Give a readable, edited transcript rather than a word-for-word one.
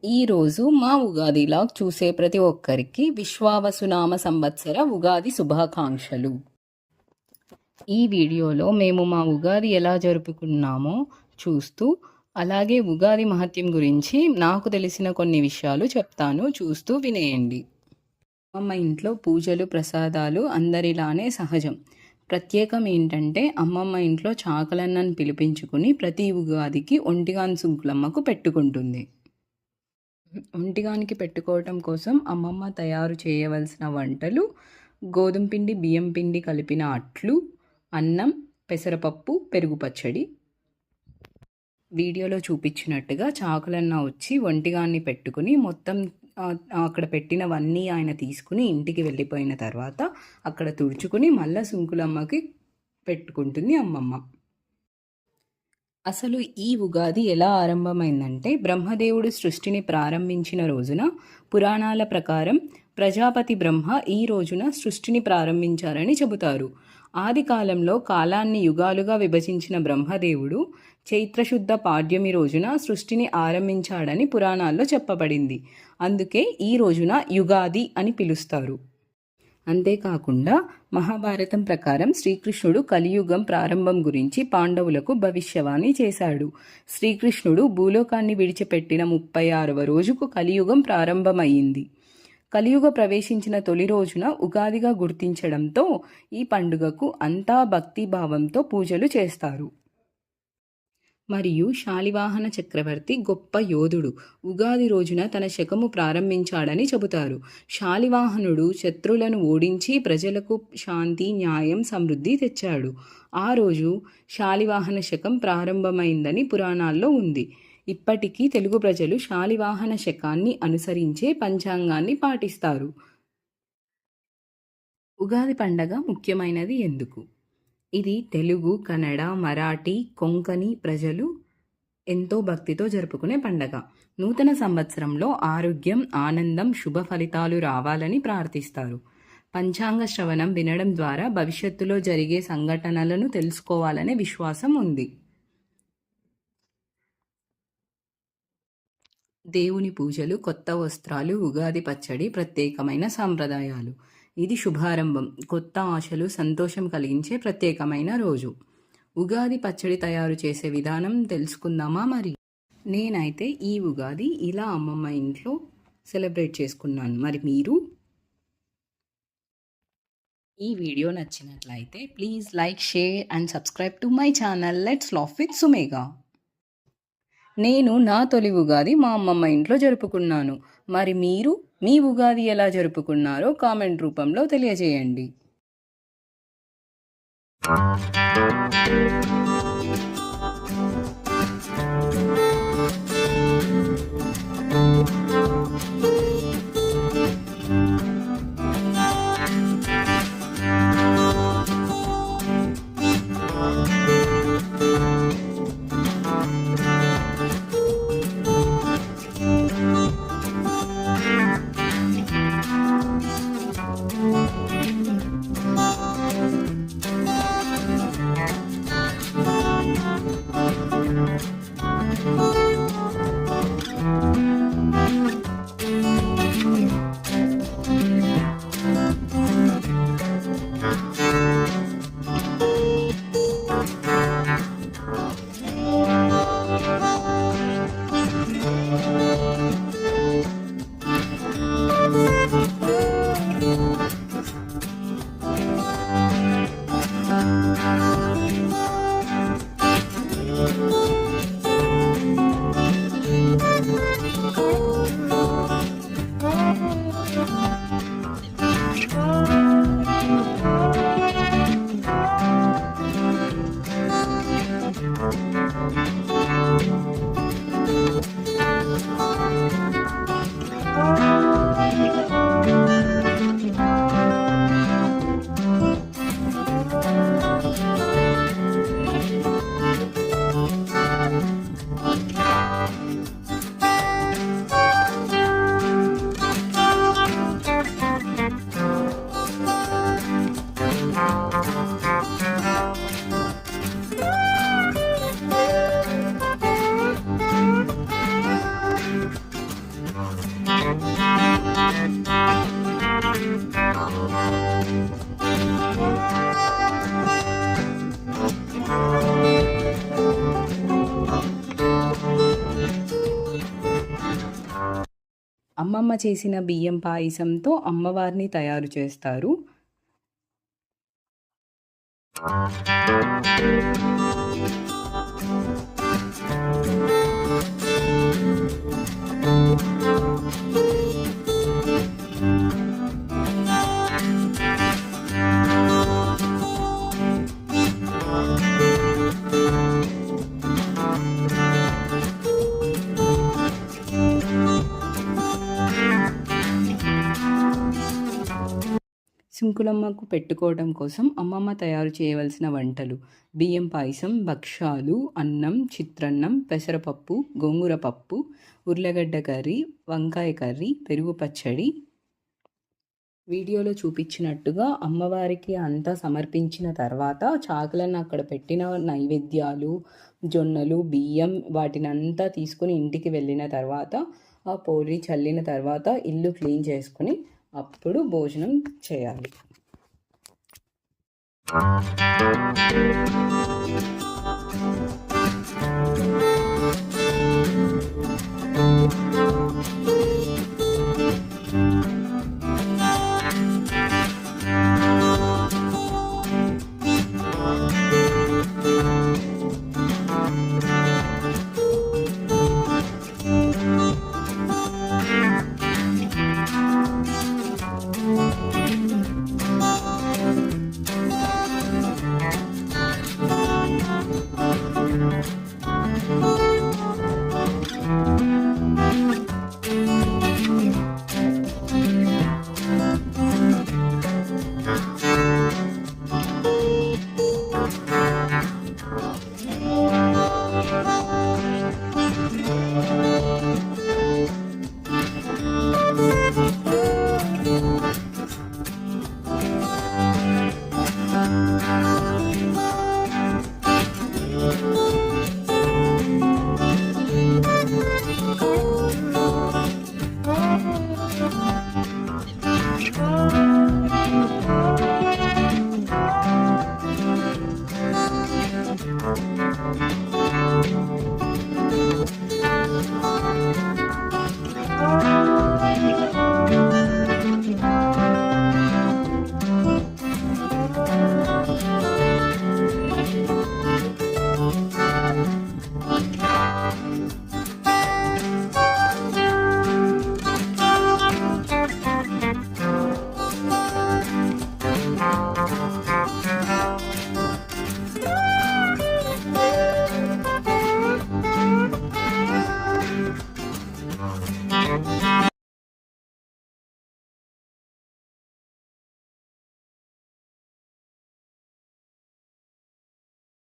ఈరోజు మా ఉగాది లాగ్ చూసే ప్రతి ఒక్కరికి విశ్వావసునామ సంవత్సర ఉగాది శుభాకాంక్షలు. ఈ వీడియోలో మేము మా ఉగాది ఎలా జరుపుకున్నామో చూస్తూ, అలాగే ఉగాది మహత్యం గురించి నాకు తెలిసిన కొన్ని విషయాలు చెప్తాను, చూస్తూ వినేయండి. అమ్మమ్మ ఇంట్లో పూజలు ప్రసాదాలు అందరిలానే సహజం. ప్రత్యేకం ఏంటంటే అమ్మమ్మ ఇంట్లో చాకలన్నను పిలిపించుకుని ప్రతి ఉగాదికి ఒంటిగాన్ సుంకులమ్మకు పెట్టుకుంటుంది. ఒంటిగానికి పెట్టుకోవటం కోసం అమ్మమ్మ తయారు చేయవలసిన వంటలు: గోధుమ పిండి, బియ్యం పిండి కలిపిన అట్లు, అన్నం, పెసరపప్పు, పెరుగు పచ్చడి. వీడియోలో చూపించినట్టుగా చాకలన్న వచ్చి ఒంటిగాన్ని పెట్టుకుని మొత్తం అక్కడ పెట్టినవన్నీ ఆయన తీసుకుని ఇంటికి వెళ్ళిపోయిన తర్వాత అక్కడ తుడుచుకుని మళ్ళా సుంకులమ్మకి పెట్టుకుంటుంది అమ్మమ్మ. అసలు ఈ ఉగాది ఎలా ఆరంభమైందంటే, బ్రహ్మదేవుడు సృష్టిని ప్రారంభించిన రోజున పురాణాల ప్రకారం ప్రజాపతి బ్రహ్మ ఈ రోజున సృష్టిని ప్రారంభించారని చెబుతారు. ఆది కాలంలో కాలాన్ని యుగాలుగా విభజించిన బ్రహ్మదేవుడు చైత్రశుద్ధ పాడ్యమి రోజున సృష్టిని ఆరంభించాడని పురాణాల్లో చెప్పబడింది. అందుకే ఈ రోజున యుగాది అని పిలుస్తారు. అంతేకాకుండా మహాభారతం ప్రకారం శ్రీకృష్ణుడు కలియుగం ప్రారంభం గురించి పాండవులకు భవిష్యవాణి చేశాడు. శ్రీకృష్ణుడు భూలోకాన్ని విడిచిపెట్టిన 36వ రోజుకు కలియుగం ప్రారంభమయ్యింది. కలియుగ ప్రవేశించిన తొలి రోజున ఉగాదిగా గుర్తించడంతో ఈ పండుగకు అంతా భక్తిభావంతో పూజలు చేస్తారు. మరియు శాలివాహన చక్రవర్తి గొప్ప యోధుడు. ఉగాది రోజున తన శకము ప్రారంభించాడని చెబుతారు. శాలివాహనుడు శత్రులను ఓడించి ప్రజలకు శాంతి, న్యాయం, సమృద్ధి తెచ్చాడు. ఆ రోజు శాలివాహన శకం ప్రారంభమైందని పురాణాల్లో ఉంది. ఇప్పటికీ తెలుగు ప్రజలు శాలివాహన శకాన్ని అనుసరించే పంచాంగాన్ని పాటిస్తారు. ఉగాది పండగ ముఖ్యమైనది ఎందుకు? ఇది తెలుగు, కన్నడ, మరాఠీ, కొంకణి ప్రజలు ఎంతో భక్తితో జరుపుకునే పండగ. నూతన సంవత్సరంలో ఆరోగ్యం, ఆనందం, శుభ ఫలితాలు రావాలని ప్రార్థిస్తారు. పంచాంగ శ్రవణం వినడం ద్వారా భవిష్యత్తులో జరిగే సంఘటనలను తెలుసుకోవాలనే విశ్వాసం ఉంది. దేవుని పూజలు, కొత్త వస్త్రాలు, ఉగాది పచ్చడి ప్రత్యేకమైన సాంప్రదాయాలు. ఇది శుభారంభం, కొత్త ఆశలు, సంతోషం కలిగించే ప్రత్యేకమైన రోజు. ఉగాది పచ్చడి తయారు చేసే విధానం తెలుసుకుందామా? మరి నేనైతే ఈ ఉగాది ఇలా అమ్మమ్మ ఇంట్లో సెలబ్రేట్ చేసుకున్నాను. మరి మీరు? ఈ వీడియో నచ్చినట్లయితే please like, share and subscribe to my channel let's laugh with సుమేగా. నేను నా తొలి ఉగాది మా అమ్మమ్మ ఇంట్లో జరుపుకున్నాను. మరి మీరు మీ ఉగాది ఎలా జరుపుకున్నారో కామెంట్ రూపంలో తెలియజేయండి. Thank you. అమ్మమ్మ చేసిన బియ్యం పాయసంతో అమ్మవారిని తయారు చేస్తారు. సుంకులమ్మకు పెట్టుకోవడం కోసం అమ్మమ్మ తయారు చేయవలసిన వంటలు: బియ్యం పాయసం, భక్షాలు, అన్నం, చిత్రన్నం, పెసరపప్పు, గోంగూర పప్పు, ఉర్లగడ్డ కర్రీ, వంకాయ కర్రీ, పెరుగు పచ్చడి. వీడియోలో చూపించినట్టుగా అమ్మవారికి అంతా సమర్పించిన తర్వాత చాకలను అక్కడ పెట్టిన నైవేద్యాలు, జొన్నలు, బియ్యం వాటినంతా తీసుకుని ఇంటికి వెళ్ళిన తర్వాత ఆ పోరి చల్లిన తర్వాత ఇల్లు క్లీన్ చేసుకుని అప్పుడు భోజనం చేయాలి.